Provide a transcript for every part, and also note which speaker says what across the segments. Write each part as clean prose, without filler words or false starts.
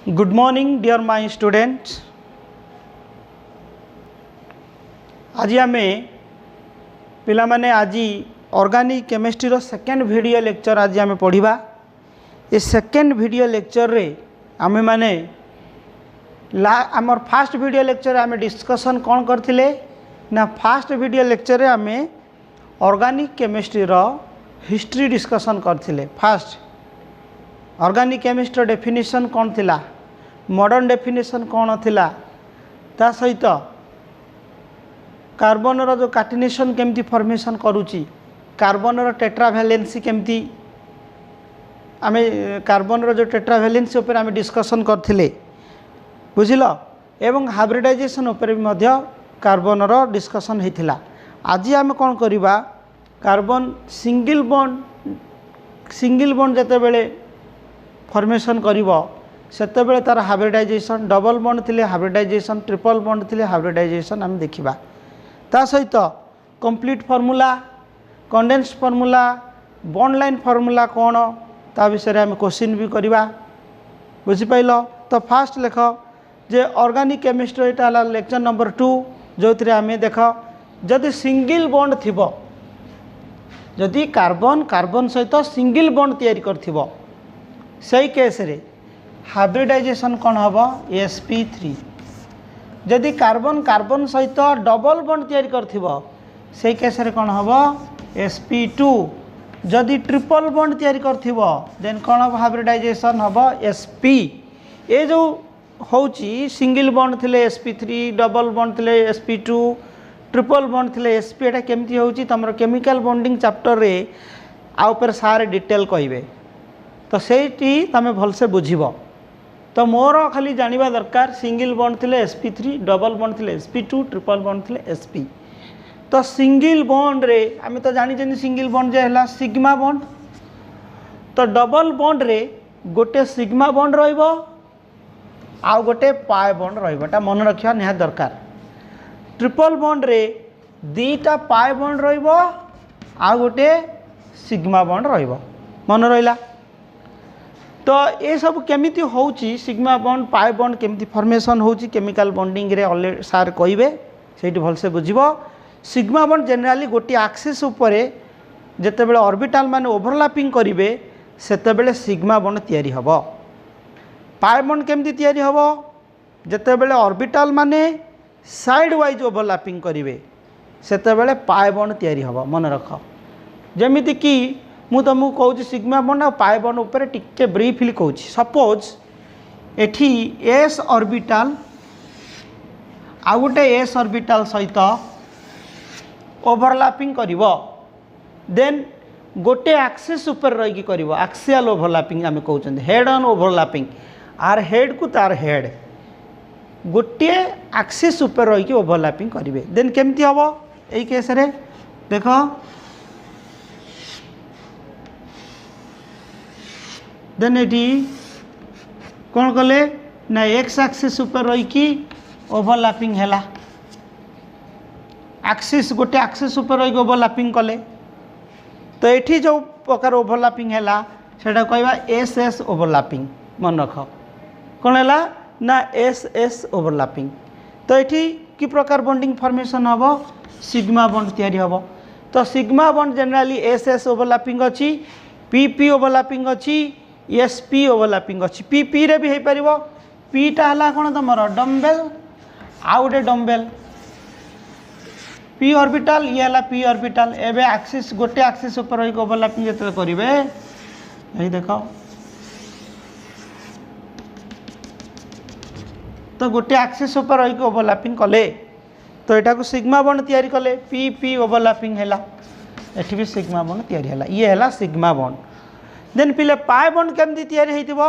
Speaker 1: Good morning dear my students. आज आमे पिला माने आज ऑर्गेनिक केमिस्ट्री रो सेकेंड वीडियो लेक्चर आज आमे पढ़िबा। ये सेकेंड वीडियो लेक्चर रे आमे माने आमर फास्ट वीडियो लेक्चर आमे डिस्कशन कौन करथिले ना फास्ट वीडियो लेक्चर रे आमे ऑर्गेनिक केमिस्ट्री रो हिस्ट्री डिस्कशन करथिले। फास्ट ऑर्गेनिक केमिस्ट्री डेफिनेशन कौन थिला, मॉडर्न डेफिनेशन कौन थिला, ता सहित कार्बन रो जो कार्टिनेशन केमती फॉर्मेशन करूची, कार्बन रो टेट्रावैलेंसी केमती आमे कार्बन रो जो टेट्रावैलेंसी ऊपर आमे डिस्कशन करथिले बुझिलो, एवं हाइब्रिडाइजेशन ऊपर भी मध्य कार्बन रो डिस्कशन हेतिला। आज आमे कोन करिबा, कार्बन सिंगल बॉन्ड जते बेले फॉर्मेशन करिवो सेते बेले तार हाइब्रिडाइजेशन, डबल बॉन्ड थिले हाइब्रिडाइजेशन, ट्रिपल बॉन्ड थिले हाइब्रिडाइजेशन आमे देखिबा। ता सहित complete formula, condensed formula, bond line formula कौन ता विषय आम क्वेश्चन भी करवा बुझिपाइल। तो फास्ट लेख जे ऑर्गेनिक केमिस्ट्री एटा लेक्चर नंबर 2 जो आम देख जदि सिंगल बॉन्ड थिबो, जदि कार्बन सहित सिंगल बॉन्ड तैयारी करथिबो सही केस रे हाइब्रिडाइजेशन कौन हम sp3। जदि कार्बन सहित डबल बॉन्ड तैयारी करथिबो सही केस रे कौन हम sp2। जदि ट्रिपल बॉन्ड तैयारी करथिबो देन कौन हम हाइब्रिडाइजेशन हम sp। ये जो होची सिंगल बॉन्ड थिले sp3, डबल बॉन्ड थिले sp2, ट्रिपल बॉन्ड थिले sp। एटा केमती होची तमर केमिकल बॉन्डिंग चैप्टर रे आ ऊपर सारे डिटेल कहबे, तो सेठी तमे भलसे बुझिबो। तो मोर खाली जानिबा दरकार सिंगल बॉन्ड थिले sp3, डबल बॉन्ड थिले sp2, ट्रिपल बॉन्ड थिले sp। तो सिंगल बॉन्ड रे आमे तो जानि जनि सिंगल बॉन्ड जे हला सिग्मा बॉन्ड, तो डबल बॉन्ड रे गोटे सिग्मा बॉन्ड रहइबो आ गोटे पाई बॉन्ड रहइबो, ता मन रखिया निहा दरकार। ट्रिपल बॉन्ड रे दीटा पाई बॉन्ड रहइबो आ गोटे सिग्मा बॉन्ड रहइबो, मन रहिला। तो ये सब केमिति होची सिग्मा बॉन्ड पाई बॉन्ड केमिति फॉर्मेशन होची केमिकल बॉन्डिंग रे ऑलरेडी सार कहबे, सेठी भलसे बुझिबो। सिग्मा बॉन्ड जनरली गोटी एक्सिस ऊपर जते बेले ऑर्बिटल माने ओवरलैपिंग करिवे सेते बेले सिग्मा बॉन्ड तैयारी हबो। पाई बॉन्ड केमिति तैयारी हबो जते बेले ऑर्बिटल माने साइड वाइज ओवरलैपिंग करिवे सेते बेले पाई बॉन्ड तैयारी हबो, मन रख। जेमिति कि मु तुमको कहूँ सिग्मा बॉन्ड और पाई बॉन्ड ऊपर टिके ब्रीफली कहूँ। सपोज एठी एस ऑर्बिटल आ गोटे एस ऑर्बिटल सहित ओवरलैपिंग करिवो, देन गोटे एक्सिस ऊपर रही करिवो, एक्सियल ओवरलैपिंग आमे कहउछन, हेड ऑन ओवरलैपिंग। आर हेड को तार हेड गोटे एक्सिस ऊपर रही ओवरलैपिंग करिवे, देन केमती हबो एई केस रे देखो। देन एटी कौन कले ना एक्स एक्सिस ऊपर रही कि ओवरलैपिंग हैला, एक्सिस गोटे एक्सिस ऊपर रही ओवरलैपिंग कले, तो एठी जो प्रकार ओवरलैपिंग हैला सेटा कहबा एस एस ओवरलैपिंग, मन रख कौन हैला ना एस एस ओवरलैपिंग। तो एठी कि प्रकार बॉन्डिंग फॉर्मेशन हबो सिग्मा बॉन्ड तैयारी हबो। तो sigma bond generally S S overlapping अछि, पी ओवरलैपिंग अछि, sp ओवरलैपिंग अच्छी। पी रे भी हो पार। पीटा है कौन तुम डम्बेल आ गोटे डम्बेल, पी ऑर्बिटल ये है पी ऑर्बिटल। एवं एक्सिस गोटे एक्सिस ऊपर रही ओवरलैपिंग जो करेंगे यही देख, तो गोटे एक्सिस ऊपर रही ओवरलैपिंग कले तो यहाँ को सिग्मा बॉन्ड तैयारी कले, पी ओवरलैपिंग है, एठी भी सिग्मा बॉन्ड तैयारी है, ये है सिग्मा बॉन्ड। देन पिले पाई बॉन्ड केमती तैयारी होइतिबो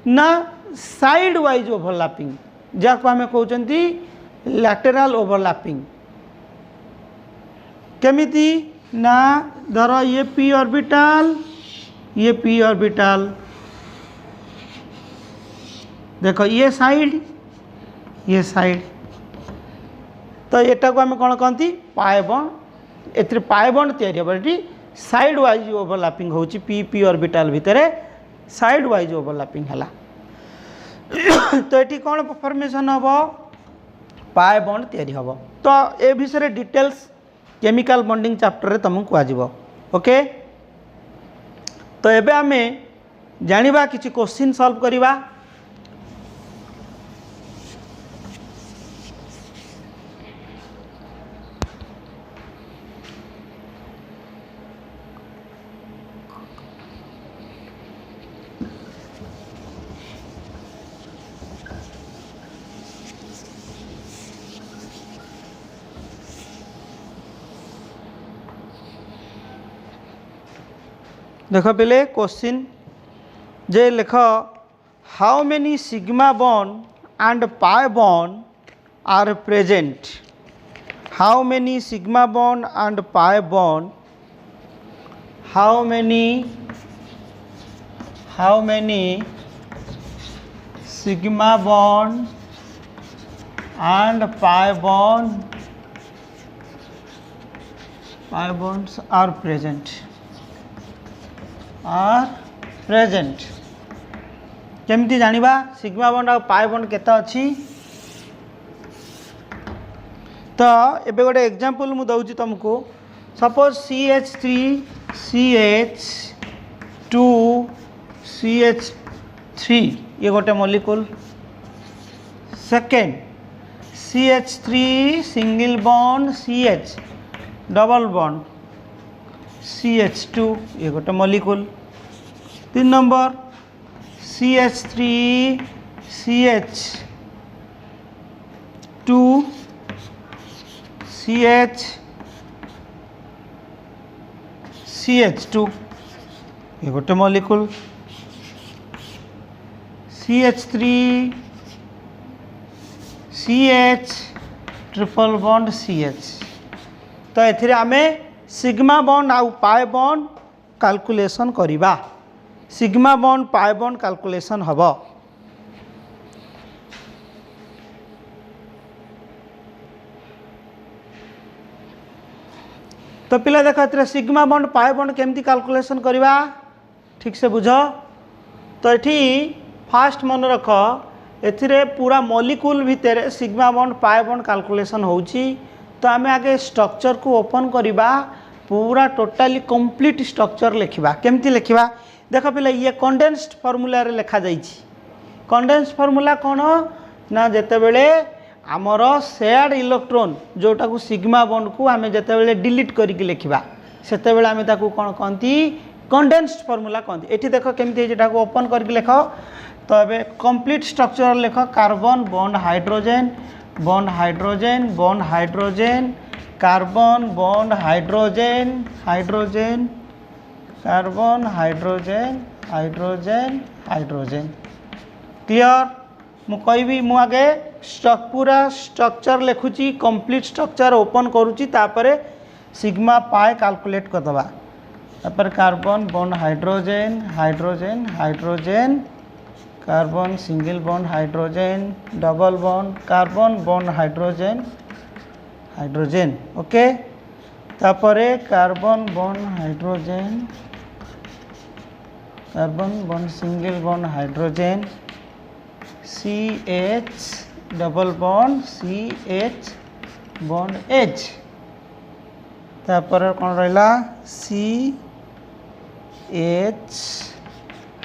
Speaker 1: ना साइड वाइज ओवरलैपिंग, जाको आमे कहउचंती लैटरल ओवरलैपिंग। केमिति ना धर ये पी ऑर्बिटल, ये पी ऑर्बिटल, देखो ये साइड, ये साइड, तो एटा को आमे कोन कहंती पाई बॉन्ड। एथि पाई बॉन्ड तैयारी होबा एठी साइड वाइज ओवरलैपिंग होची, पी ऑर्बिटल भितर साइड वाइज ओवरलैपिंग है। तो ये कौन फॉर्मेशन हम पाए बॉन्ड तैयारी हम तो ए विषय डिटेल्स केमिकल बॉन्डिंग चैप्टर तुमको कह ओके तो एबे आमे जानिबा किछि क्वेश्चन सॉल्व करिबा देख पहले क्वेश्चन जे लिख how many sigma bond and pi bond are present how many sigma bond and pi bond how many sigma bond and pi bonds are present केमती जानिबा सिग्मा बॉन्ड और पाई बॉन्ड केते अछि तो एबे गोटे एग्जांपल मु दउची तुमको सपोज CH3CH2CH3 ये गोटे molecule second CH3 single bond CH double bond CH2 ये गोटे molecule 3 number CH3 CH2 CH2 ये गोटे molecule CH3 CH triple bond CH तो एथिरे आमे सिग्मा बॉन्ड आउ पाई बॉन्ड कैलकुलेशन करिबा sigma bond pi bond calculation हबो तो पिला देख एथिरे सिग्मा बॉन्ड पाई बॉन्ड केमती कैलकुलेशन करिबा ठीक से बुझ तो एठी फास्ट मन रख एथिरे पूरा मॉलिक्यूल भितर sigma bond pi bond calculation होउची तो आमे आगे स्ट्रक्चर को ओपन करिबा पूरा टोटाली कंप्लीट स्ट्रक्चर लिखा केमती लिखा देख पे ये कंडेन्स्ड फॉर्मूला रे लिखा जाइछि कंडेन्स्ड फॉर्मूला कौन ना जेतेबेले आमर शेयर्ड इलेक्ट्रॉन जोटा को सिग्मा बॉन्ड को आमे जेतेबेले डिलीट करके लिखा सेतेबेले आमे ताकू कौन कहती कंडेन्स्ड फॉर्मूला कहती एठी देख केमती जेटा को ओपन करके लिख तो एबे कंप्लीट स्ट्रक्चर लिख carbon bond hydrogen bond hydrogen bond hydrogen carbon bond hydrogen hydrogen carbon hydrogen hydrogen hydrogen clear मु कहबी मु आगे पूरा स्ट्रक्चर लिखुची कंप्लीट स्ट्रक्चर ओपन करुची तापरे सिग्मा पाई कैलकुलेट करदबा तापर carbon bond hydrogen hydrogen hydrogen carbon single bond hydrogen double bond carbon bond hydrogen hydrogen okay तापरे carbon bond hydrogen carbon bond single bond hydrogen CH double bond CH bond H तापर कौन रहा CH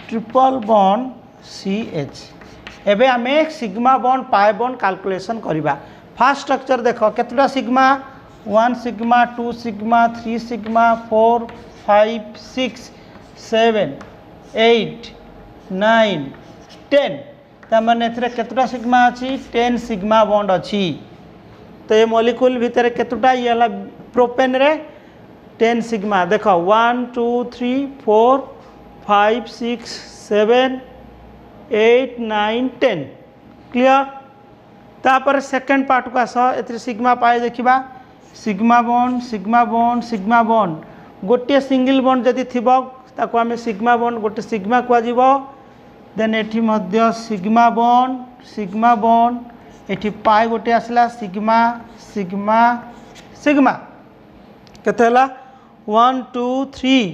Speaker 1: triple bond CH एबे आमे sigma bond pi bond calculation करिबा fast structure देख केतटा sigma 1 sigma 2 sigma 3 sigma 4 5 6 7 8 9 10 तमाने एथरे केतटा सिग्मा अछि 10 सिग्मा बॉन्ड अछि तो ये मॉलिक्यूल भितर केतटा ये हला प्रोपेन रे 10 सिग्मा देख 1 2 3 4 5 6 7 8 9 10 क्लियर तापर सेकंड पार्ट को आस ए सिग्मा पाई देखा sigma bond sigma bond sigma bond गोटे सिंगल बॉन्ड जदि थिबो ताको आमे सिग्मा बॉन्ड गोटे सिग्मा को आजिबो देन एठी मध्य सिग्मा बॉन्ड एठी पाई गोटे आसला सिग्मा सिग्मा सिग्मा केते हला 1 2 3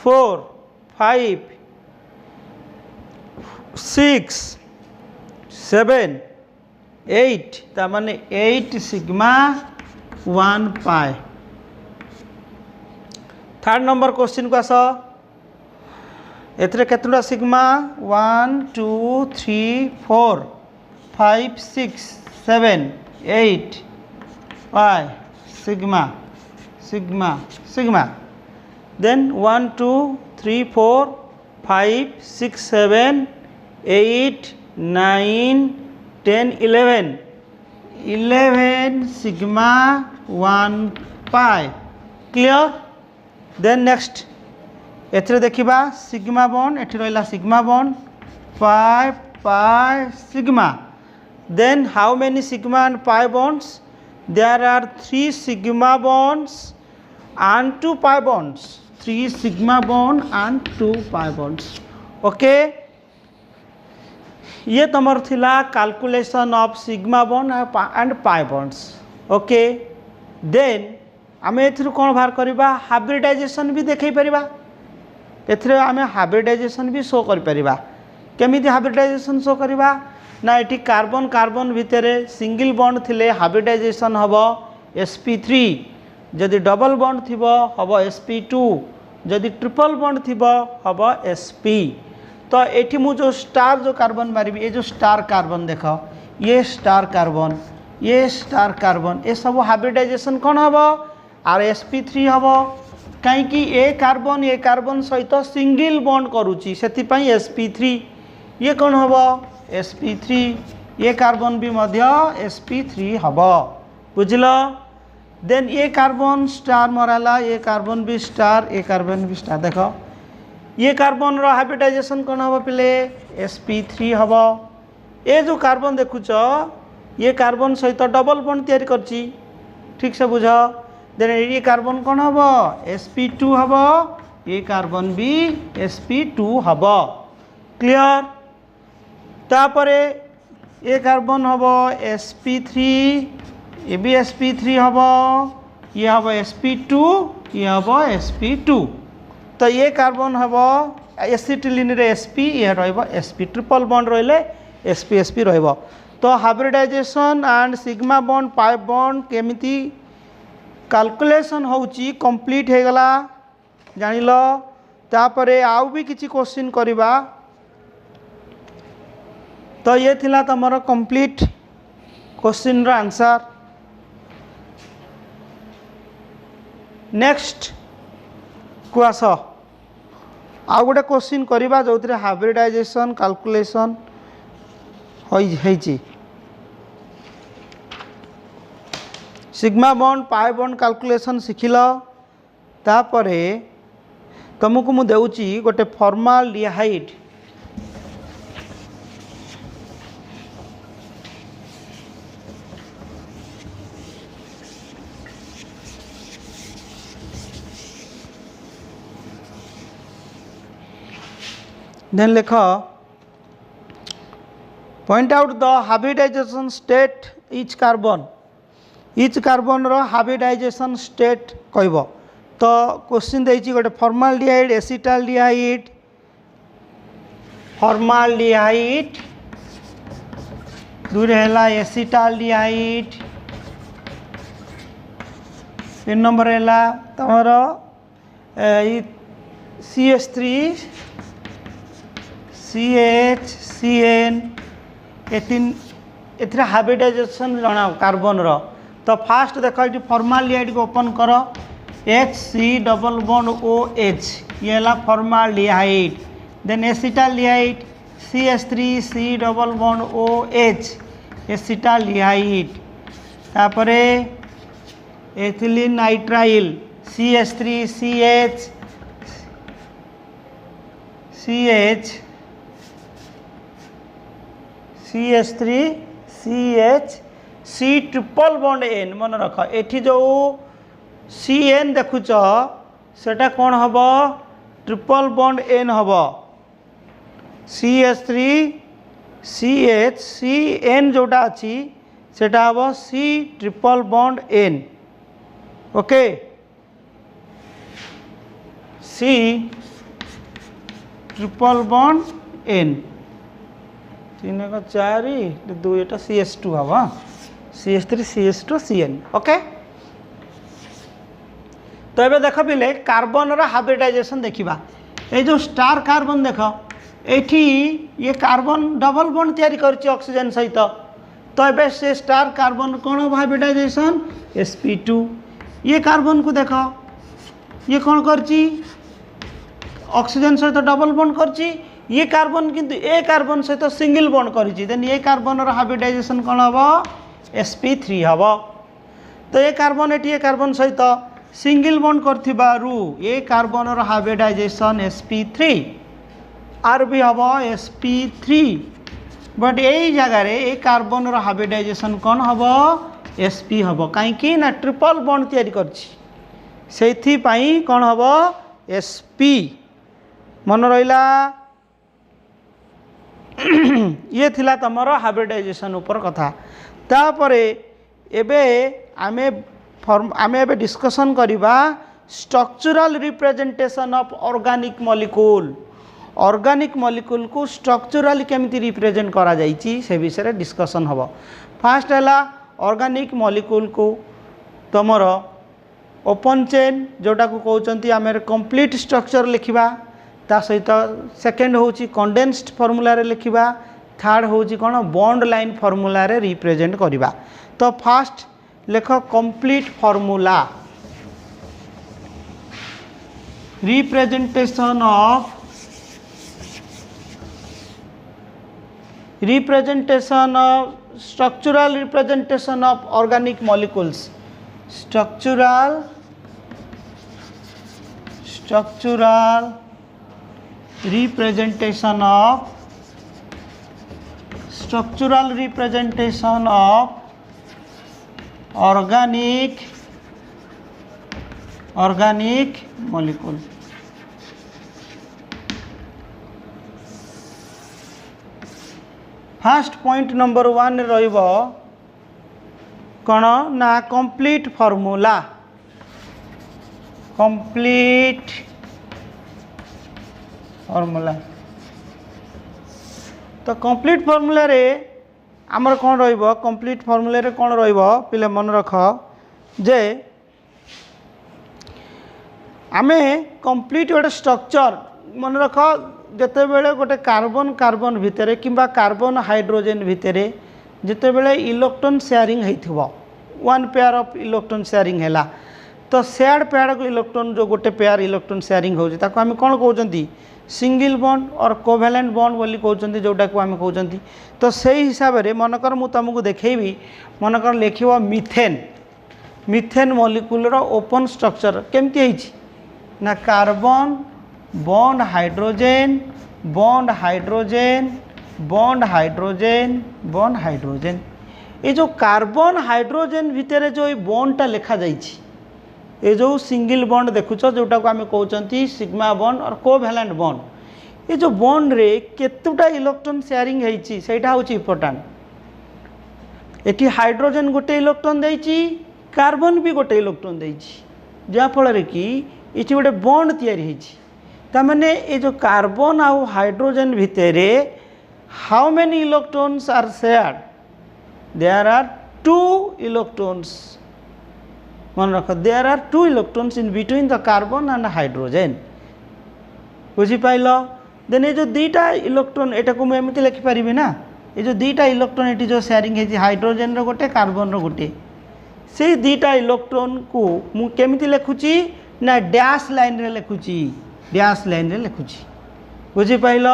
Speaker 1: 4 5 6 7 8 ता माने 8 सिग्मा 1 पाए। थर्ड नंबर क्वेश्चन को आस एथरे केतुटा सिग्मा 1 2 3 4 5 6 7 8 पाए sigma sigma sigma then 1 2 3 4 5 6 7 8 9 10 11 11 sigma 1 पाए। क्लियर। देन नेक्स्ट एथरे देखिबा सिग्मा बॉन्ड एठी रहला sigma bond 5 pi sigma. Then how many sigma and pi bonds? There are 3 sigma bonds and 2 pi bonds. 3 sigma bond and 2 pi bonds. Okay. ये तमर थिला calculation of sigma bond and pi bonds. Okay then आम एथि कौन बाहर करवा hybridisation भी देखई परिबा। एथि आम हाइब्रिडाइजेशन भी शो कर परिबा। केमिति हाइब्रिडाइजेशन शो करवा ना ये कार्बन कार्बन भितर सिंगल बॉन्ड थिले हाइब्रिडाइजेशन हम sp3 जदि डबल बॉन्ड थी हम sp2 जदि ट्रिपल बॉन्ड थी हम sp। तो ये मु जो स्टार जो कार्बन मारिबी ये जो स्टार कार्बन देख ये स्टार कार्बन ये स्टार कार्बन ये सब हाइब्रिडाइजेशन कौन हम आर sp3 हम कहीं ए कार्बन सहित सिंगल बॉन्ड करुच्ची से sp3 ये कौन हम sp3 ये कार्बन भी मध्य sp3 हम बुझल। देन ये कार्बन स्टार मराला ये कार्बन भी स्टार देख ये कार्बन रो हाइब्रिडाइजेशन कौन हम पिले sp3 हम। ये जो कार्बन देखुच ये कार्बन सहित डबल बॉन्ड तैयारी करची ठीक से बुझ। देन ये कार्बन कौन हम sp2 हम ये कार्बन भी sp2 हम। क्लियर। तापरे ये कार्बन हम sp3 ये भी sp3 हम ये हम sp2 ये हम sp2। तो ये कार्बन हम एसिटिलिन रे sp ये रहिबो sp ट्रिपल बॉन्ड रहिले sp रहिबो। तो hybridization and sigma bond pi bond केमिति कैलकुलेशन होउची कंप्लीट हे गला जानिल। तापरे आउ भी किछि क्वेश्चन करबा। तो ये थिला तमरो कंप्लीट क्वेश्चन रो आंसर। नेक्स्ट को आस आउ गोटे क्वेश्चन करबा जो हाइब्रिडाइजेशन कैलकुलेशन होइची sigma bond pi bond calculation शिखिल। तापरे तुमको मु देउची गोटे फॉर्माल्डिहाइड देन लिख point out the hybridisation state each carbon रो हाइब्रिडाइजेशन स्टेट कहब। तो क्वेश्चन देइछि गोटे फॉर्माल्डिहाइड एसिटाल्डिहाइड दूरे हैला एसिटाल्डिहाइड 3 नंबर हैला तमर CH3 CHCN एथरे हाइब्रिडाइजेशन जना कार्बन रो। तो फास्ट देख ये फॉर्माल्डिहाइड को ओपन कर HC डबल बॉन्ड OH ये है formaldehyde. Then acetaldehyde CH3C double bond OH acetaldehyde. तापरे ethylene nitrile CH3CH CH3CH C triple bond N मन रख एठी जो CN देखुच सेटा कौन हम ट्रिपल बॉन्ड N हम CH3 CH CN जोटा अच्छी सेटा हम C triple bond N। Okay C triple bond N 3 1 4 2 एटा CH2 हम CH3 CH2 CN ओके। तो ये देख पिले कार्बन हाइब्रिडाइजेशन देखा ये जो स्टार कार्बन देख ये कार्बन डबल बॉन्ड तैयारी करछि ऑक्सीजन सहित। तो ये से स्टार कार्बन कौन हाइब्रिडाइजेशन sp2। ये कार्बन को देख ये कौन करछि ऑक्सीजन सहित डबल बॉन्ड करछि। ये कार्बन किंतु ए कार्बन सहित सिंगल बॉन्ड करछि देन ये कार्बन हाइब्रिडाइजेशन कौन हम sp3 हम। तो ये कार्बन ये कार्बन सहित सिंगल बॉन्ड करथिबारु ये कार्बन हाइब्रिडाइजेशन sp3 आर भी हम sp3 बट यही जगह ये कार्बन हाइब्रिडाइजेशन कौन हम sp हम कहीं ना ट्रिपल बॉन्ड तैयारी करछि से कौन हम sp मन रहा। ये थिला तमर हाइब्रिडाइजेशन ऊपर कथा। तापरे एबे आमे डिस्कशन करिबा structural representation of organic molecule. Organic molecule को स्ट्रक्चरली केमिति रिप्रेजेंट करा जाइछि से विषय डिस्कशन हबो। फास्ट है ऑर्गेनिक मॉलिक्यूल को तमर ओपन चेन जोटा को कहउचंती आमे कंप्लीट स्ट्रक्चर लिखिबा ता सहित सेकेंड होची कंडेंस्ड फॉर्मूला रे लिखिबा थर्ड होची कोन बॉन्ड लाइन फॉर्मूला रे रिप्रेजेंट करिबा। तो फास्ट लेख complete formula representation of structural representation of organic molecules. Structural representation of organic molecule। First point number 1 रहिबो कौन ना कंप्लीट फॉर्मूला। कंप्लीट फॉर्मूला तो कंप्लीट फॉर्मूला रे आमर कौन रहिबो कंप्लीट फॉर्मूला रे कौन रहिबो पिले मन रख जे आमे कंप्लीट गोटे स्ट्रक्चर मन रख जिते बेले गोटे कार्बन कार्बन भितर किंबा कार्बन हाइड्रोजन भितर जिते बेले इलेक्ट्रॉन शेयरिंग होइथिबो 1 पेयर ऑफ इलेक्ट्रॉन शेयरिंग हैला तो शेयर्ड पेयर को इलेक्ट्रॉन जो गोटे पेयर इलेक्ट्रॉन शेयरिंग होउछि ताको आमे कोन कहउचंती सिंगल बॉन्ड और कोवैलेंट बॉन्ड बोली कहउचंती जोटा को आमे कहउचंती। तो सेही हिसाब रे मनकर मु तुमको देखैबी मनकर लिखिबो मीथेन। मीथेन मॉलिक्यूल रो ओपन स्ट्रक्चर केमती होइछि ना carbon bond hydrogen bond hydrogen bond hydrogen bond hydrogen. ये जो कार्बन हाइड्रोजन भितर जो ये बॉन्डटा लिखा जाइछि ये जो सिंगल बॉन्ड देखुछ जोटा को आमे कहउचंती सिग्मा बॉन्ड और कोवैलेंट बॉन्ड ये जो बॉन्ड रे केतुटा इलेक्ट्रॉन शेयरिंग होइछि सेटा होछि इंपोर्टेंट। एटी हाइड्रोजन गोटे इलेक्ट्रॉन देइछि कार्बन भी गोटे इलेक्ट्रॉन देइछि जा फल रे कि इछि गोटे बॉन्ड तयारी होइछि ता माने ये जो कार्बन आउ हाइड्रोजन भितरे how many electrons are shared there are 2 electrons. मन रख there are 2 electrons in between the carbon and hydrogen बुझी पाइल। देन ये जो दुईटा इलेक्ट्रॉन एटा को एमती लिखि पारिबे ना ये जो दुईटा इलेक्ट्रॉन एटी जो शेयरिंग है हाइड्रोजन रो गोटे कार्बन रो गोटे से दुईटा इलेक्ट्रॉन को मु केमिति लिखुची ना डैश लाइन रे लिखुची डैश लाइन रे लिखुची बुझी पाइल।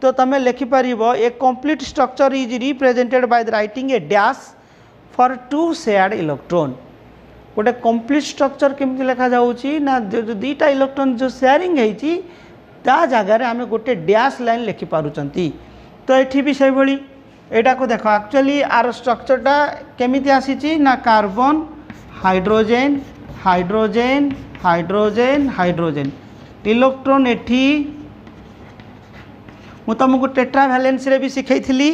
Speaker 1: तो तमे लिखि पारिबो a complete structure is represented by the writing a dash for 2 shared electron. गोटे कंप्लीट स्ट्रक्चर केमती लिखा जाउची ना जो दुईटा इलेक्ट्रॉन जो शेयरिंग होइची ता जगह रे आमे गोटे डैश लाइन लिखि पारुचंती। तो एठी भी सेही भली एटा को देखो एक्चुअली आर स्ट्रक्चरटा केमिति आसीची ना carbon hydrogen hydrogen hydrogen hydrogen electron एठी मु तुमको टेट्रा वैलेंस रे भी सिखै थिली।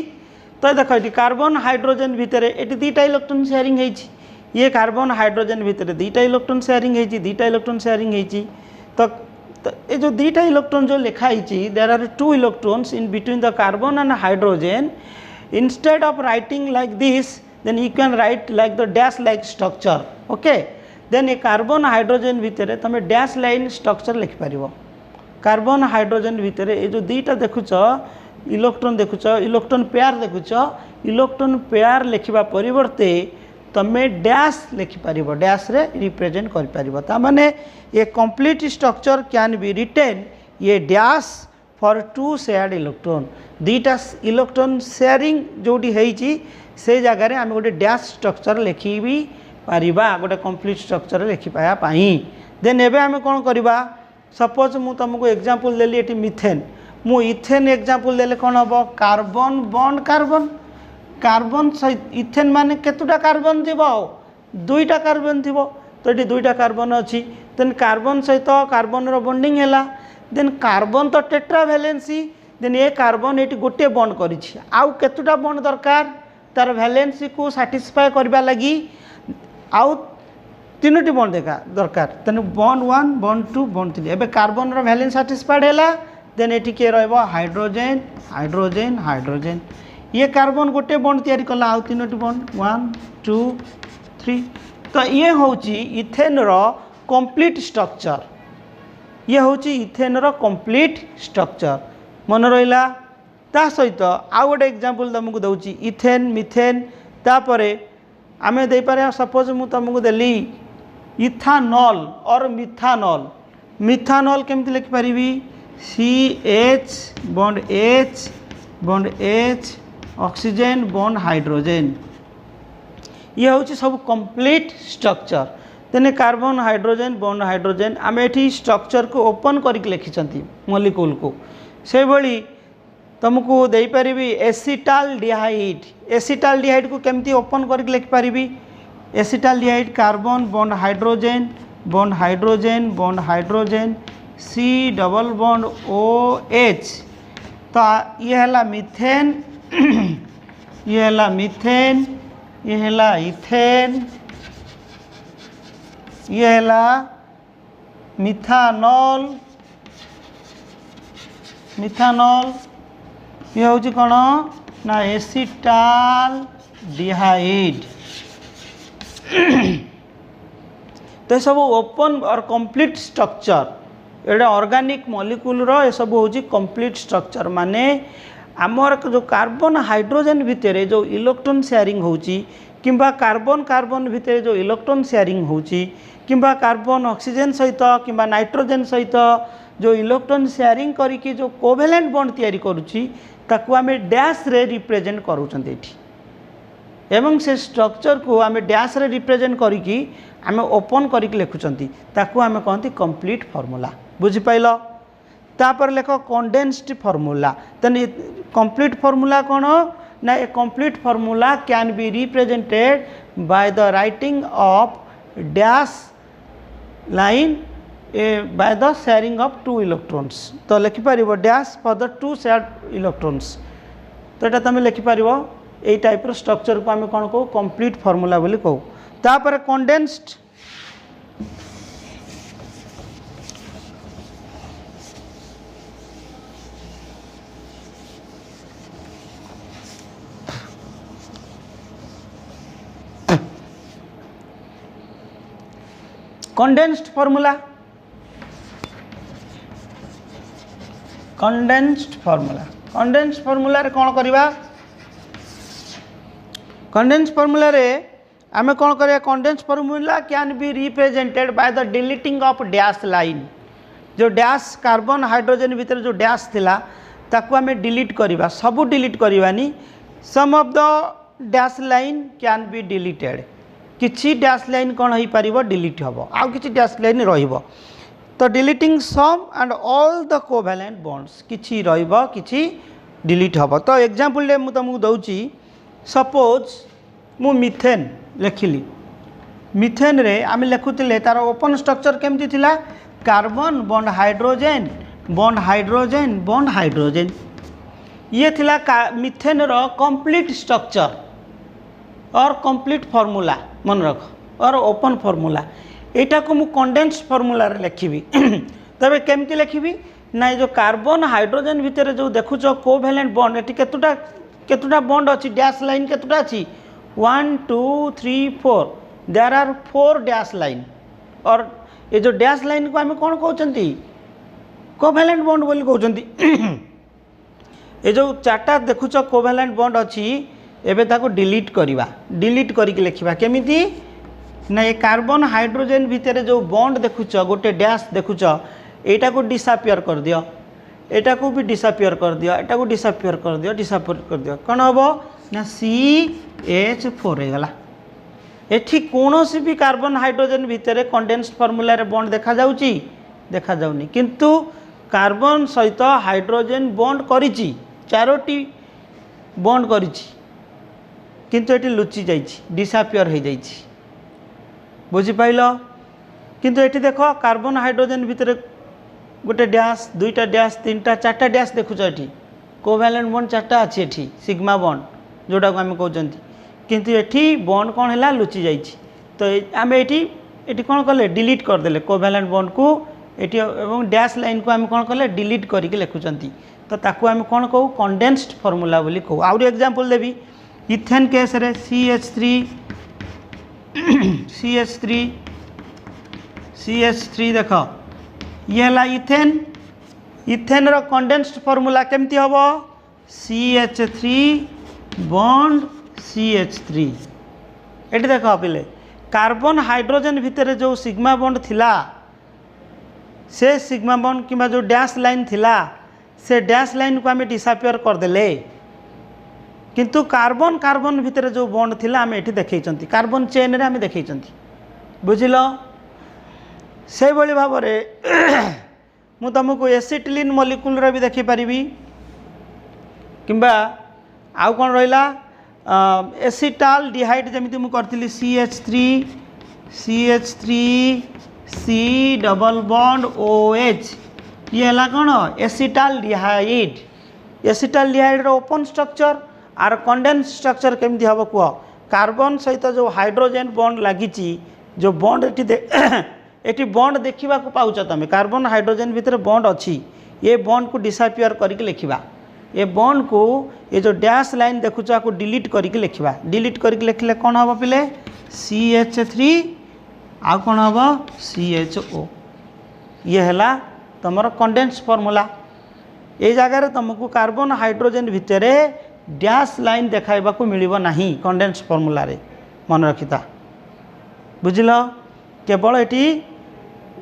Speaker 1: तो देखो ये कार्बन हाइड्रोजन भितर ये दुईटा इलेक्ट्रॉन शेयरिंग होइछि ये कार्बन हाइड्रोजन भितर दुईटा इलेक्ट्रॉन शेयरिंग होइछि दुईटा इलेक्ट्रॉन शेयरिंग होइछि। तो तो ये जो दुईटा इलेक्ट्रॉन जो लिखाई there are 2 electrons in between the carbon and hydrogen instead of writing like this then you can write like the dash like structure okay then a carbon hydrogen भितर तुम dash line structure लिखि पारिबो carbon hydrogen भितर ये जो दुईटा देखुच electron देखुच electron pair देखुच इलेक्ट्रॉन पेयर लिखिबा परिवर्ते तुम डैश लिखिपार डैश रे रिप्रेजेंट कर ता माने a complete structure can be written ये डैश फॉर 2 शेयर्ड इलेक्ट्रॉन दुईटा इलेक्ट्रॉन शेयरिंग जोटी होईची से जगार आम गोटे डैश स्ट्रक्चर लिखी भी पारिबा गोटे कंप्लीट स्ट्रक्चर लिखि पाया पाई देन एबे आम कौन करवा सपोज मु तुमको एग्जांपल देली एटी मिथेन मु इथेन एग्जांपल देले कौन हम कार्बन बॉन्ड कार्बन कार्बन सहित इथेन माने केतुटा कार्बन थी दुईटा कार्बन थी तो ये दुईटा कार्बन अच्छी देन कार्बन सहित कार्बन रो बॉन्डिंग है देन कार्बन तो टेट्रा वैलेंसी देन ये कार्बन ये गोटे बॉन्ड करी आउ केतुटा बॉन्ड दरकार तार वैलेंसी को सैटिस्फाई करबा लगी आउ 3टी बॉन्ड देखा दरकार तेन बॉन्ड 1 बॉन्ड 2 बॉन्ड 3 एबे कार्बन रो वैलेंस सैटिस्फाइड है देन ये किए रहा हाइड्रोजेन हाइड्रोजेन हाइड्रोजेन ये कार्बन गोटे बॉन्ड तैयारी कला आउ 3टी बॉन्ड 1 2 3 तो ये होची इथेन रो कंप्लीट स्ट्रक्चर ये होची इथेन रो कंप्लीट स्ट्रक्चर मन रहा ता सहित आउ गोटे एग्जांपल तुमको दूची इथेन मिथेन तापरे आमे दे पारे सपोज मु तुमको देली इथानॉल और मिथानॉल मिथानॉल केमती लिखि पारिबी CH bond H oxygen bond hydrogen ये हूँ सब कंप्लीट स्ट्रक्चर तेने कार्बन हाइड्रोजन बॉन्ड हाइड्रोजन आम ये स्ट्रक्चर को ओपन करके लिखिं मॉलिक्यूल को से भली तुमको दे पारिबी एसिटाल डिहाइड को केमती ओपन करके लिखि पारिबी acetaldehyde carbon bond hydrogen bond hydrogen bond hydrogen C double bond OH तो ये है मिथेन ये है मिथेन ये है इथेन ये है मिथानॉल मिथानॉल ये हूँ कौन ना एसिटाल डिहाइड तो सब ओपन और कंप्लीट स्ट्रक्चर एटा ऑर्गेनिक मॉलिक्यूल रो ये सब हूँ कंप्लीट स्ट्रक्चर माने आमर जो कार्बन हाइड्रोजन भितर जो इलेक्ट्रॉन शेयरिंग होची किंबा कार्बन कार्बन भितर जो इलेक्ट्रॉन शेयरिंग होची किंबा कार्बन ऑक्सीजन सहित किंबा नाइट्रोजन सहित जो इलेक्ट्रॉन शेयरिंग करिकी जो कोवेलेंट बॉन्ड तैयारी करुची ताकू आमे डैश रे रिप्रेजेंट करूछन्ते एठी एवं से स्ट्रक्चर को आमे डैश रे रिप्रेजेंट करिकी आमे ओपन करिकी लिखुछन्ती ताकू आमे कहंती कंप्लीट फार्मूला बुझि पाइलो तापर लेख कंडेन्स्ड फार्मूला तने कंप्लीट फार्मूला कौन ना a complete formula can be represented by the writing of dash line by the sharing of 2 electrons तो लिखिपर dash for the 2 shared electrons तो ये तुम लिखिपर यही टाइप स्ट्रक्चर को आम कौन कहू कंप्लीट फार्मूला बोली कहू तापर condensed condensed formula condensed formula रे कौन करवा कंडेन्स्ड फार्मूला रे आमे कौन करिया condensed formula can be represented by the deleting of dash line जो डैश कार्बन हाइड्रोजन भीतर जो डैश थिला ताकू आमे डिलीट करवा सबू डिलीट करवानी some of the dash line can be deleted किछि डैश लाइन कौन हो पारिबो डिलीट हबो आउ किछि डैश लाइन रहिबो तो deleting some and all the covalent bonds किछि रहिबो किछि डिलीट हबो तो एग्जांपल ले मु तुमको दउची सपोज मु मिथेन लिखिली मिथेन रे आम लिखुतिले तार ओपन स्ट्रक्चर केमती थिला carbon bond hydrogen bond hydrogen bond hydrogen ये थिला मिथेन रो कंप्लीट स्ट्रक्चर और कंप्लीट फार्मूला मन रख और ओपन फार्मूला एटा को मु कंडेन्स्ड फार्मूला रे लिखिबी तबे केमती लिखी ना जो कार्बन हाइड्रोजन भितर जो देखुच कोवैलेंट बॉन्ड एटी केतुटा बॉन्ड अच्छी डैश लाइन केतुटा अच्छी 1 2 3 4 देयर आर 4 डैश लाइन और ये जो डैश लाइन को आम कौन कहते कोवैलेंट बॉन्ड बोली कहते ये जो चार्टा देखुच कोवैलेंट बॉन्ड अच्छी एबे ताको डिलीट करवा डिलीट करके लिखा केमिति ना ये कार्बन हाइड्रोजन भितर जो बॉन्ड देखुच गोटे डैश देखुच एटा को डिसअपियर कर दियो एटा को भी डिसअपियर कर दियो एटा को डिसअपियर कर दियो डिसअपियर कर दियो कौन हम ना CH4 हो गला एठी कोनोसी भी कार्बन हाइड्रोजन भितर कंडेंस्ड फार्मूला रे बॉन्ड देखा जाउची देखा जाउनी किंतु कार्बन सहित हाइड्रोजन बॉन्ड करिची चारोटी बॉन्ड करिची किंतु एठी लुचि जाइची डिसअपियर हो जाइची बुझी पाइलो किंतु एठी देखो कार्बन हाइड्रोजन भितर गोटे डैश दुईटा डैश तीनटा चार्टा डैश देखुच एठी कोवैलेंट बॉन्ड चार्टा अच्छी एठी सिग्मा बॉन्ड जोटा को आम कहते किंतु एठी बॉन्ड कौन है लुचि जाइछि तो आम एठी कौन कले डिलीट करदेले कोवैलेंट बॉन्ड को एठी एवं डैश लाइन को आम कौन कले डिलीट करके लिखुचंती तो ताकू आम कौन कहू कंडेंस्ड फार्मूला बोली कहू आउरी एग्जांपल देबी इथेन केस रे CH3 देख ये है इथेन इथेन रो कंडेंस्ड फार्मूला केमती हम CH3 बॉन्ड CH3 ये देख पिले कार्बन हाइड्रोजन भितर जो सिग्मा बॉन्ड थिला से सिग्मा बॉन्ड कि जो डैश लाइन थिला से डैश लाइन को आम डिसअपियर करदेले किंतु कार्बन कार्बन भितर जो बॉन्ड थिला आम एठी देखैचंती कार्बन चेन रे आम देखैचंती बुझिल से भली भाव मु तुमको एसिटिलीन मॉलिक्यूल रे भी देखि परिबी किंबा आउ कोन रहिला एसिटाल डिहाइड जमिति मु करथिली CH3 C double bond OH ये है कौन एसिटाल डिहाइड रो ओपन स्ट्रक्चर आर कंडेंस स्ट्रक्चर केमती हम कह कार्बन सहित जो हाइड्रोजन बॉन्ड लगी जो बॉन्ड एटी बॉन्ड देखा पाउच तुम कार्बन हाइड्रोजन भितर बॉन्ड अच्छी ये बॉन्ड को डिसअपियर करके लिखा ये बॉन्ड को ये जो डैश लाइन देखुच को डिलीट करके लिखा डिलीट करके लिखले कौन हम पिले CH3 आ कौन हम CHO ये है तुम कंडेंस फार्मूला ये जगार तुमको कार्बन हाइड्रोजन भितर डैश लाइन देखाइबा को मिलिबो नाही कंडेंस फार्मूला रे मन रखिता बुझिल केवल एटी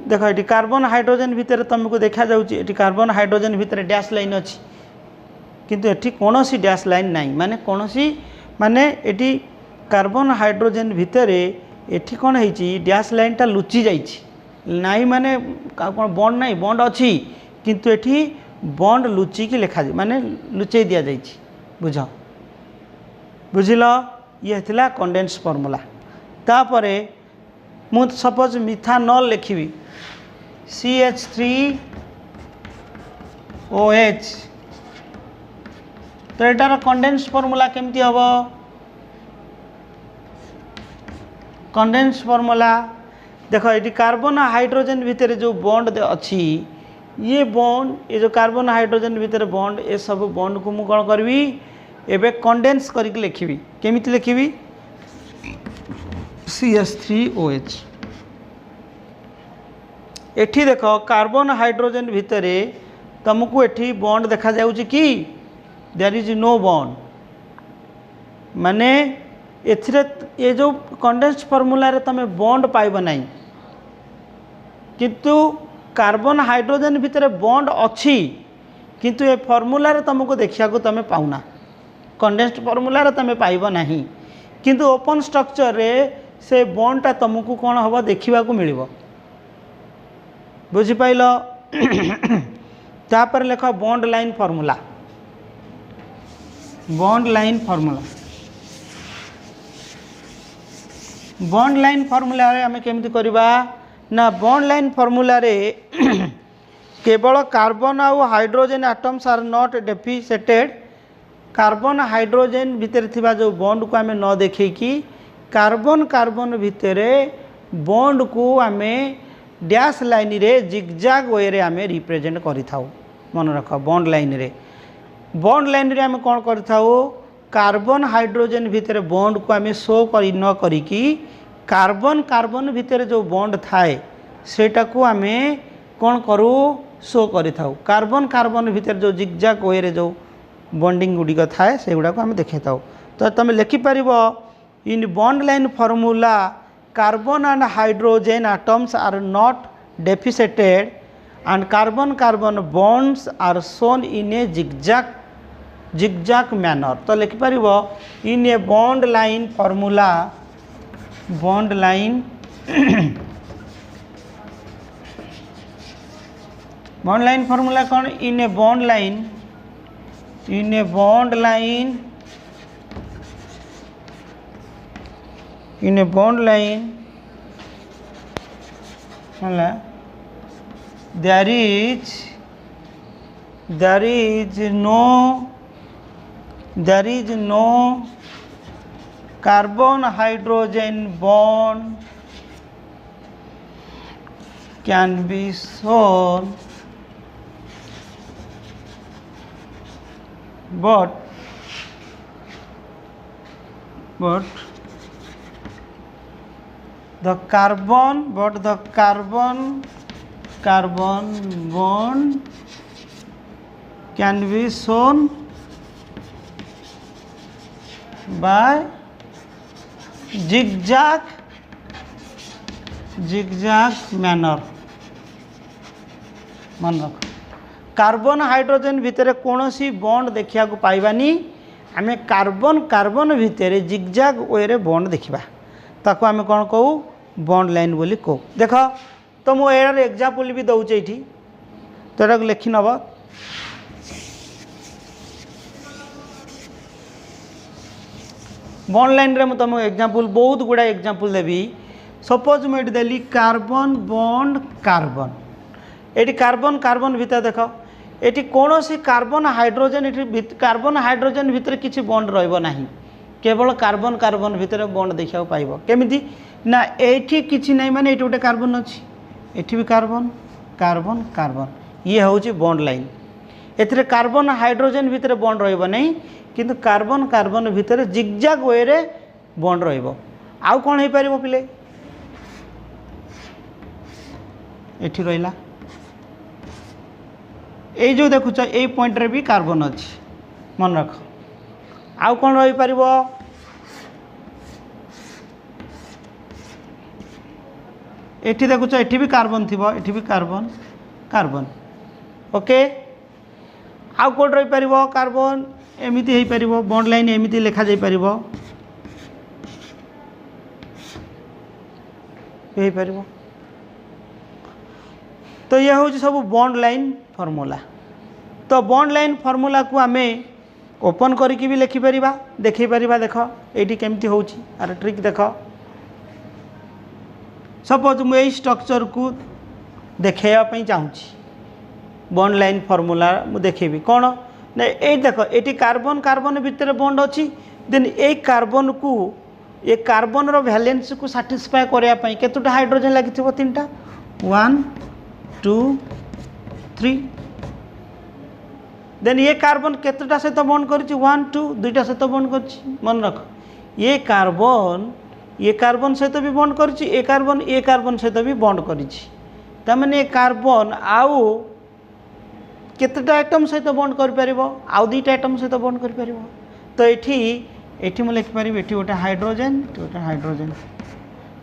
Speaker 1: देख ये कार्बन हाइड्रोजन भितर तुमको देखा जाउची एटी कार्बन हाइड्रोजन भितर डैश लाइन अच्छी किंतु एटी कोनोसी डैश लाइन नाही माने कोनोसी माने एटी कार्बन हाइड्रोजन भितर एटी कौन है डैश लाइन टा लुचि जाइछि नाही माने कौन बॉन्ड नाही बॉन्ड अच्छी किंतु एटी बॉन्ड लुचिकी लिखा माने लुचै दिया जाइछि बुझ बुझिल ये थिला कंडेंस फार्मूला तापरे मु सपोज मिथानॉल लिखी CH3OH तो यार कंडेंस फार्मूला केमती हम कंडेंस फार्मूला देख ये कार्बन हाइड्रोजन भितर जो बॉन्ड अच्छी ये बॉन्ड ये जो कार्बन हाइड्रोजन भितर बॉन्ड ये सब बॉन्ड को मुझे कौन करी एबे कंडेंस करके लिखी केमिति लिखी CH3OH एठी देख कार्बन हाइड्रोजन भितर तुमको एठी बॉन्ड देखा जाउची कि देयर इज नो बॉन्ड माने एथिरे ये जो कंडेंस्ड फार्मूला रे तमे बॉन्ड पाइब नाही किंतु कार्बन हाइड्रोजन भितर बॉन्ड अच्छी किंतु ये फार्मूला रे तुमको देखिया को तमे पाउना कंडेंस्ड फार्मूला रे तमे पाइब नाही किंतु ओपन स्ट्रक्चर रे से बॉन्डटा तुमको कौन हम देखा मिल बुझिपाल तापर लेख bond line formula bond line formula आम केमती करवा ना बॉन्ड लाइन फार्मूला रे केवल कार्बन आउ hydrogen atoms are not depicted carbon hydrogen भितर थिबा जो बॉन्ड को आम न देखी कार्बन कार्बन भितर बॉन्ड को आम डैश लाइन रे जिगजाग वे रे आमे रिप्रेजेंट करि थाउ मन रख बॉन्ड लाइन रे आमे कोन करि थाउ कार्बन हाइड्रोजन भितर बॉन्ड को आमे शो करि न करी कि कार्बन कार्बन भितर जो बॉन्ड थाए सेटा को आमे कोन करू शो करि थाउ कार्बन कार्बन भितर जो जिगजाग वे रे जो बॉन्डिंग गुडी को थाए से गुडा को आमे देखै थाउ तो तुम लिखि परिबो in bond line formula carbon and hydrogen atoms are not deficitated and carbon carbon bonds are shown in a zigzag manner तो लिखि परिबो in a bond line formula bond line bond line formula कौन in a bond line in a bond line there is no carbon hydrogen bond can be shown but the carbon bond can be shown by zigzag manner मन रख carbon hydrogen भितर कौन सी bond देखा पाइबानी आमे carbon carbon भितर जिगजाग वे रे bond देखा ताको आमे कौन कहू बॉन्ड लाइन बोली कहू देख तो मुझे यार एग्जाम्पल भी दौचे ये तो ये लिखि नब बॉन्ड लाइन रे तुमको एग्जाम्पल बहुत गुड़ा एग्जाम्पल देवी सपोज मुझे देली कार्बन बॉन्ड कार्बन ये कार्बन कार्बन भितर देख ये कौन सी कार्बन हाइड्रोजन भितर किसी बॉन्ड रहा केवल कार्बन कार्बन भितर बॉन्ड देखा पाइब केमिति ना एठी किछि नहीं माने एठी गोटे कार्बन अच्छी एठी भी कार्बन कार्बन कार्बन ये हूँ बॉन्ड लाइन एथिरे कार्बन हाइड्रोजन भितर बॉन्ड रहिबो नहीं किंतु कार्बन कार्बन भितर जिगजाग वे रे बॉन्ड रहिबो आउ कोन हे परिबो पिले एठी रहिला ए जो देखुछ ए पॉइंट रे भी कार्बन अच्छी मन रख आउ कोन रहि परिबो एठी देखुछ एठी भी कार्बन थिबो एठी भी कार्बन कार्बन ओके आउ कोड रहि परिबो कार्बन एमिति हेई परिबो बॉन्ड लाइन एमिति लिखा जाई परिबो हेई परिबो तो ये हूँ सब बॉन्ड लाइन फॉर्मूला तो बॉन्ड लाइन फॉर्मूला को आमे ओपन करके भी लिखिपर देखी पार देख ये केमती हो ट्रिक देख सपोज मुझे स्ट्रक्चर को देखापी चाहूँगी बॉन्ड लाइन फॉर्मूला मुझे देखेबी कौन ना ये देख ये कार्बन कार्बन भितर बॉन्ड अच्छी देन ये कार्बन को ये कार्बन रो वैलेंस को साटिस्फाई करने केतोटा हाइड्रोजन लगी 3टा 1 2 3 देन ये कार्बन केतोटा सहित बॉन्ड कर 1 2 2टा सहित बॉन्ड कर मन रख ये कार्बन सहित भी बॉन्ड कर कार्बन सहित भी बॉन्ड कर ये कार्बन आउ केतोटा आइटम सहित बॉन्ड कर पारिबो आउ 2टा आइटम सहित बॉन्ड कर पारिबो तो एठी मु लिखि पारिबी एठी गोटे हाइड्रोजन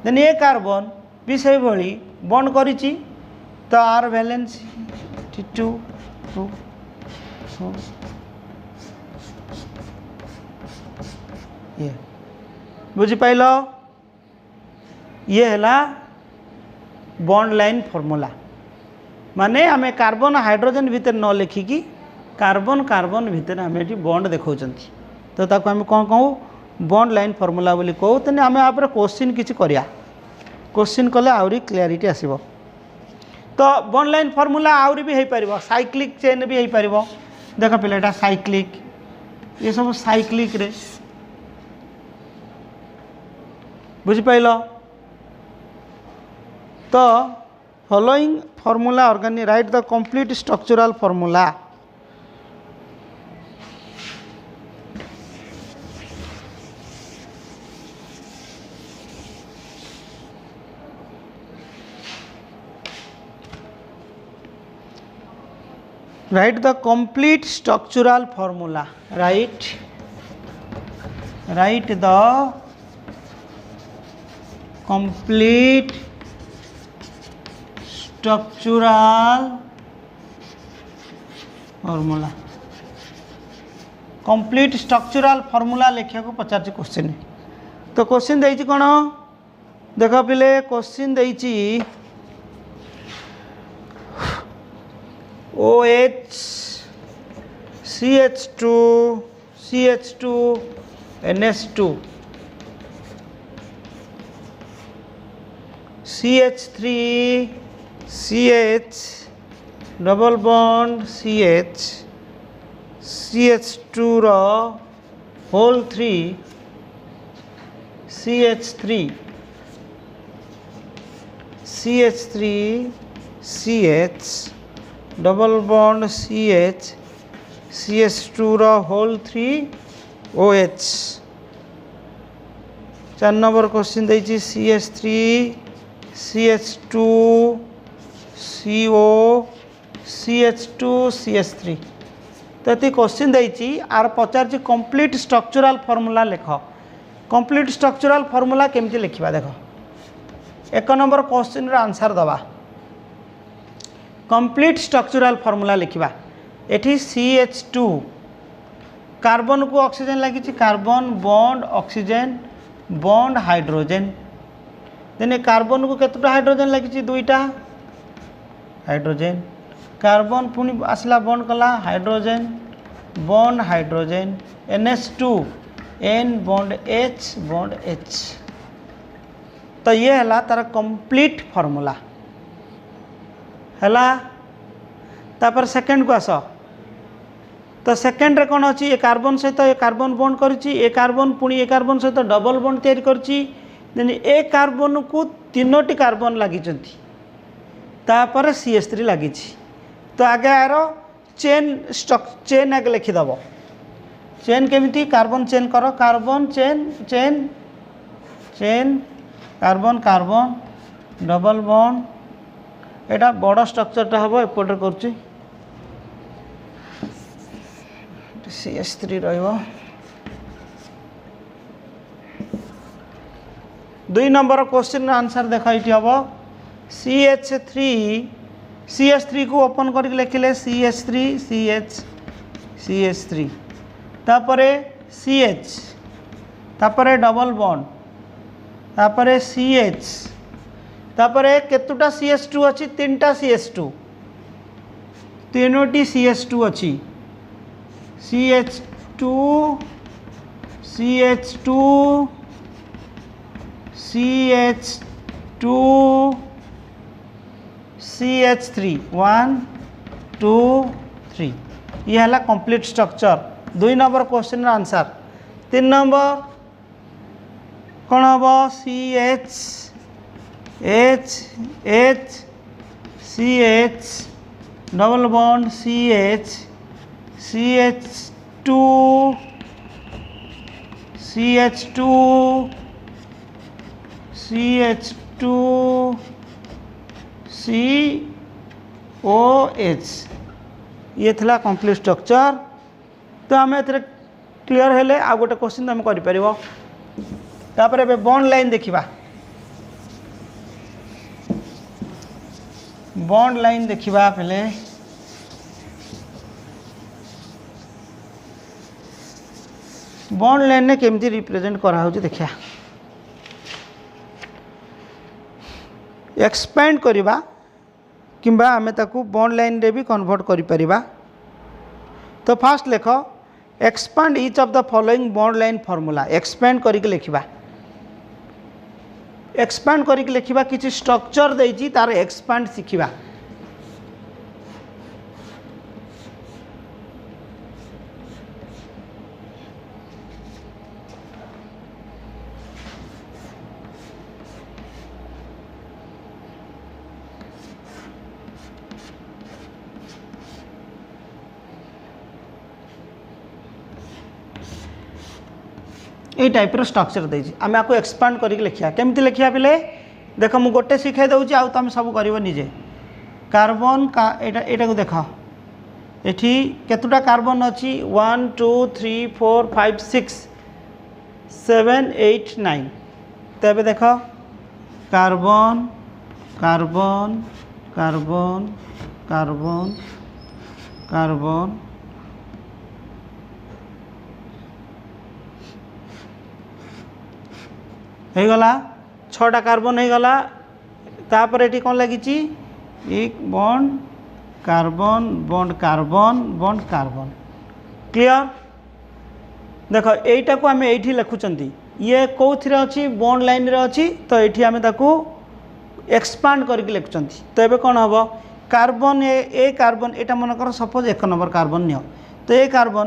Speaker 1: देन ये कार्बन भी से भली बॉन्ड करिछि तो आर वैलेंस 2 2 ये बुझी पाइल ये है बॉन्ड लाइन फॉर्मूला माने आमे कार्बन हाइड्रोजन भितर न लिखिकी कार्बन कार्बन भितर आमे एठी बॉन्ड देखौचंती तो ताको आमे कोन कहू बॉन्ड लाइन फॉर्मूला बोली कहू तने आमे आपरे क्वेश्चन किछि करिया क्वेश्चन कले आउरी क्लियरिटी आसीबो तो बॉन्ड लाइन फॉर्मूला आउरी भी हेई परिबो साइक्लिक चेन भी हेई परिबो देख पिलाटा साइक्लिक ये सब साइक्लिक रे बुझी पाइल तो following formula organic, write the complete structural formula. Write the complete structural formula. Write the complete structural formula. complete structural formula लिखा को पचार क्वेश्चन तो क्वेश्चन देइछि कोन देख पिले question देइछि OH CH2 CH2 NH2 CH3 CH double bond CH CH2 रो whole 3 CH3 CH3 CH double bond CH CH2 रो whole 3 OH 4 number question देइछि CH3 CH2 CO CH2 CH3 तो ये क्वेश्चन देइछि आर पचार कंप्लीट स्ट्रक्चरल फॉर्मूला लिख complete structural formula केमती लिखा देख 1 नंबर क्वेश्चन रो आंसर दबा कंप्लीट स्ट्रक्चरल फॉर्मूला लिखा एठी CH2 कार्बन को ऑक्सीजन लगी carbon bond oxygen bond hydrogen देने कार्बन को केतटा हाइड्रोजन लगी 2टा हाइड्रोजन कार्बन पुणी आसला बॉन्ड कला hydrogen bond hydrogen NH2 N bond H तो ये है तार कंप्लीट फॉर्मूला है तापर सेकंड को आस तो सेकंड रे कौन अच्छी कार्बन सहित ये कार्बन बॉन्ड करी ए कार्बन पुणी ए कार्बन सहित डबल बॉन्ड तैयारी करी ए कार्बन को 3टी कार्बन लगी CH3 लगी तो आगे यार चेन आगे लिखिदेव चेन केमिति कार्बन चेन कर carbon chain chain chain carbon carbon double bond एटा बड़ स्ट्रक्चरटा हम एपटे कर CH3 रहिबो 2 नंबर क्वेश्चन आंसर देख ये हम CH3 को ओपन करके लिखिले CH3 CH3 तापरे CH तापरे डबल बॉन्ड तापरे CH तापरे केतुटा CH2 अच्छी 3टा CH2 3टी CH2 अच्छी CH2 CH2 CH2 CH3 1 2 3 ये है complete structure 2 number question answer 3 number कौन हम CH H H CH double bond CH CH2 CH2 CH2 COH ये थला कंप्लीट स्ट्रक्चर तो आम ए क्लीयर हेले आ गोटे क्वेश्चन आम कर बॉन्ड लाइन देखा बॉन्ड लाइन देखा पहले बॉन्ड लाइन ने केमती रिप्रेजेंट करा देखा एक्सपैंड करिबा किंबा आम ताकू बॉन्ड लाइन रे भी कन्वर्ट करि परिबा तो फास्ट लेख expand each of the following bond line formula expand करके लिखिबा एक्सपैंड करके लिखिबा किछि स्ट्रक्चर देइछि तार एक्सपैंड सिखिबा ये टाइप स्ट्रक्चर देछि आमे आपको एक्सपांड करके लिखिया केमती लिखिया पिले देख मु गोटे शिखाई दउछि आ तुम सब करिवो निजे कार्बन का एटा को देख एठी केतुटा कार्बन अछि 1 2 3 4 5 6 7 8 9 तबे देख carbon carbon carbon carbon carbon हो गला 6टा कार्बन हो गला तापर एटी कौन लगी एक bond carbon bond carbon bond carbon clear देख यहीटा को आम ये लिखुंट ये कौन अच्छी बॉन्ड लाइन रे अच्छी तो ये आम एक्सपांड करके लिखुं तो ये कौन हम कार्बन ए कार्बन यहाँ मनकर सपोज 1 नंबर कार्बन नियो तो ये कार्बन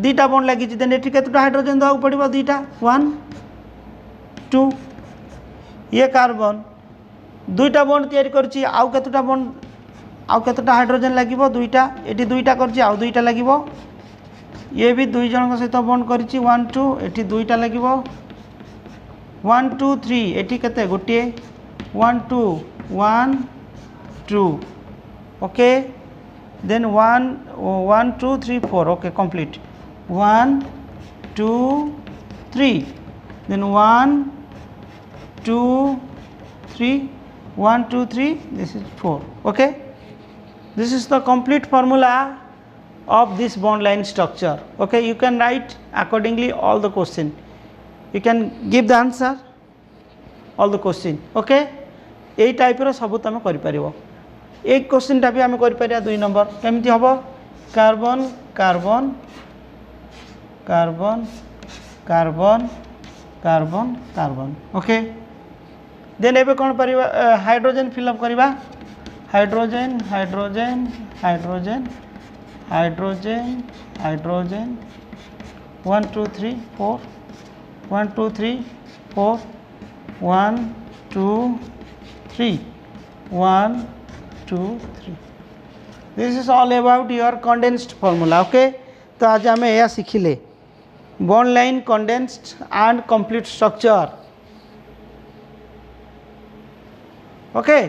Speaker 1: 2टा बॉन्ड लगी देन ये केतटा हाइड्रोजन देवाक पड़ो 2टा 1 2 ये कार्बन 2टा बॉन्ड तैयारी करछि आउ केतटा बॉन्ड आउ केतटा हाइड्रोजन लगे 2टा ये 2टा करछि आउ 2टा लगे ये भी 2 जन सहित बॉन्ड करछि 1 2 ये 2टा लगे 1 2 3 ये केते गोटे 1 2 1 2 okay then 1 1 2 3 4 okay complete 1 2 3 then 1 2 3 1 2 3 this is 4 okay this is the complete formula of this bond line structure okay you can write accordingly all the question you can give the answer all the question okay এই টাইপর সবু তুমি করি পারিবো এই কোশ্চেনটা भी आम करि Pariya 2 number केमती हबो carbon carbon carbon carbon carbon carbon okay then एबे कौन परिबा हाइड्रोजन फिलअप करवा hydrogen hydrogen hydrogen hydrogen hydrogen 1 2 3 4 1 2 3 4 1 2 3 1 2 3 this is all about your condensed formula okay तो आज आम यह शिखिले bond line condensed and complete structure okay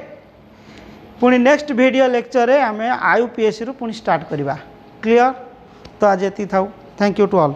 Speaker 1: पुणी नेक्स्ट वीडियो लेक्चर रे आम IUPAC रु पुणी स्टार्ट करवा क्लियर तो आज ये था थैंक यू टू ऑल।